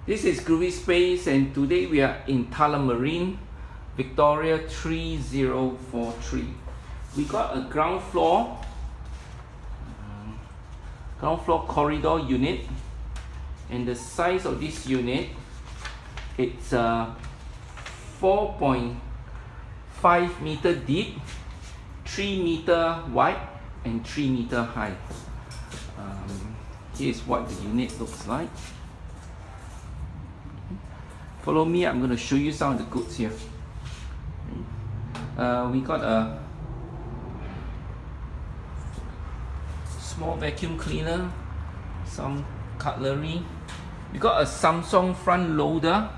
This is Groovy Space, and today we are in Tullamarine, Victoria 3043. We got a ground floor corridor unit, and the size of this unit, it's 4.5 meter deep, 3 meter wide, and 3 meter high. Here's what the unit looks like. Follow me, I'm going to show you some of the goods here. We got a small vacuum cleaner, some cutlery. We got a Samsung front loader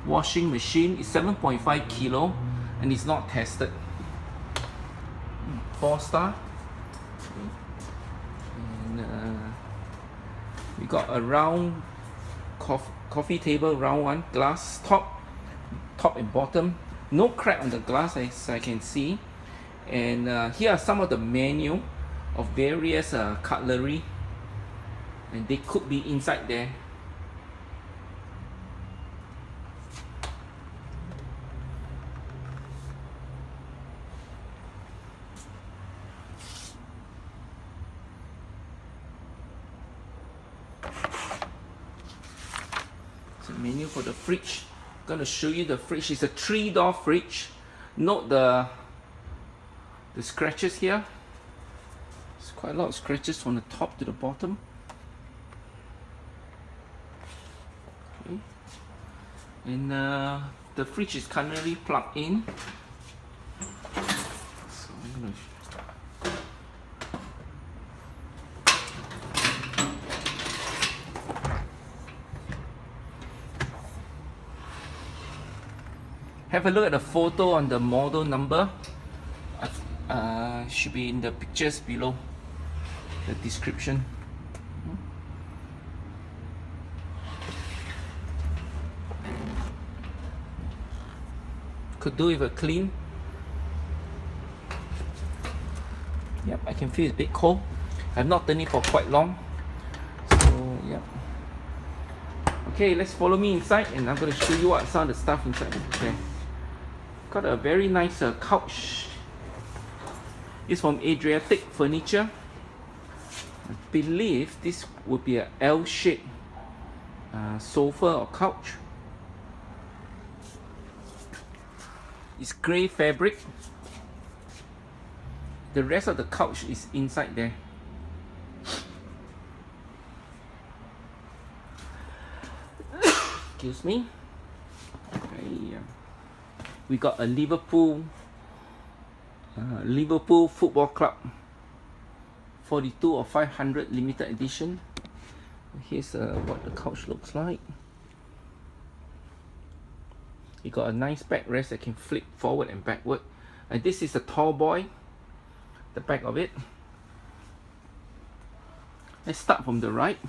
washing machine. It's 7.5 kilo and it's not tested. 4-star. And we got a round coffee table, round one, glass top and bottom, no crack on the glass as I can see. And here are some of the menu of various cutlery, and they could be inside there. Menu for the fridge. I'm gonna show you the fridge. It's a 3-door fridge. Note the scratches here. There's quite a lot of scratches from the top to the bottom. Okay. And the fridge is currently plugged in. So I'm gonna have a look at the photo on the model number. Should be in the pictures below the description. Could do with a clean. Yep, I can feel it's a bit cold. I've not done it for quite long. So yeah. Okay, let's follow me inside and I'm going to show you what some of the stuff inside. Okay. Got a very nice couch. It's from Adriatic furniture. I believe this would be an L-shaped sofa or couch. It's grey fabric. The rest of the couch is inside there. Excuse me. Okay, we got a Liverpool Football Club 42 or 500 limited edition. Here's what the couch looks like. You got a nice backrest that can flip forward and backward. And this is a tall boy, the back of it. Let's start from the right.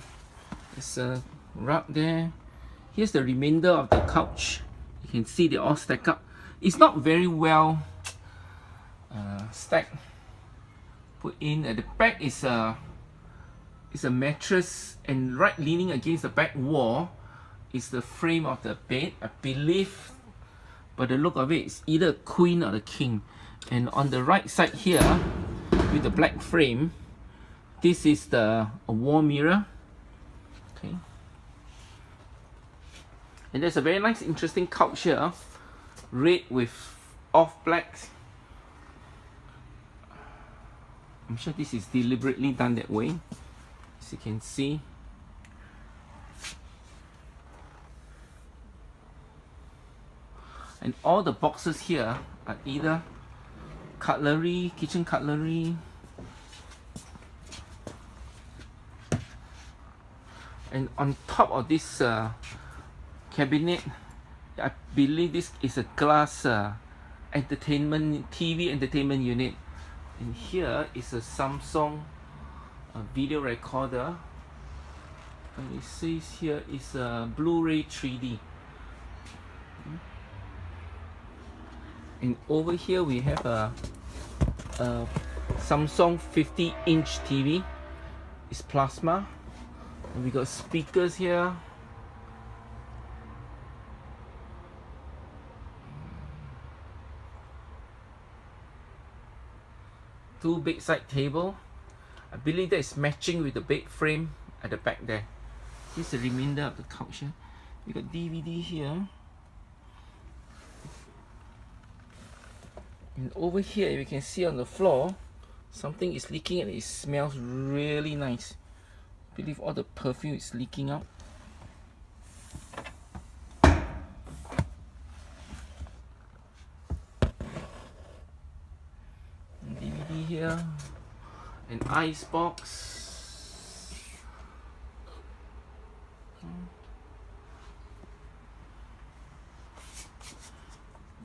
There's a rug there. Here's the remainder of the couch. You can see they all stack up. It's not very well stacked. Put in at the back is a mattress, and right leaning against the back wall is the frame of the bed. I believe, by the look of it, it's either a queen or the king. And on the right side here, with the black frame, this is a wall mirror. Okay. And there's a very nice, interesting couch here, red with off black. I'm sure this is deliberately done that way, as you can see. And all the boxes here are either cutlery, kitchen cutlery, and on top of this cabinet, I believe this is a glass TV entertainment unit. And here is a Samsung video recorder, and it says here is a Blu-ray 3D. And over here we have a Samsung 50-inch TV. It's plasma. And we got speakers here. 2 bedside table. I believe that is matching with the bed frame at the back there. Here's the remainder of the couch here. We got DVD here. And over here you can see on the floor something is leaking and it smells really nice. I believe all the perfume is leaking out. And DVD here. An ice box.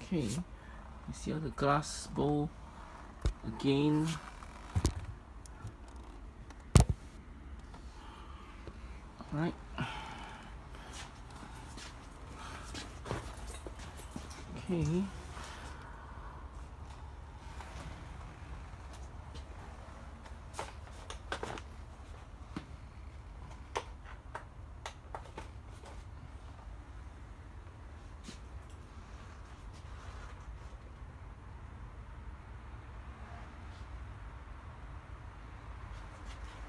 Okay, you see all the glass bowl again. Right. Okay.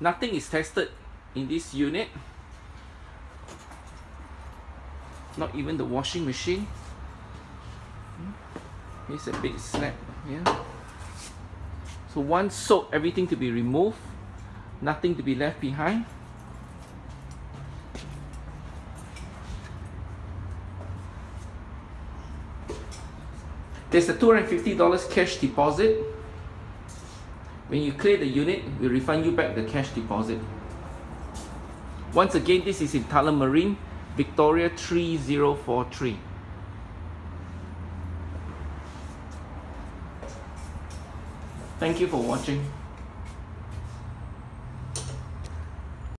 Nothing is tested in this unit. Not even the washing machine. Here's a big slab here. So once soaked, everything to be removed. Nothing to be left behind. There's a $250 cash deposit. When you clear the unit, we'll refund you back the cash deposit. Once again, this is in Tullamarine, Victoria 3043. Thank you for watching.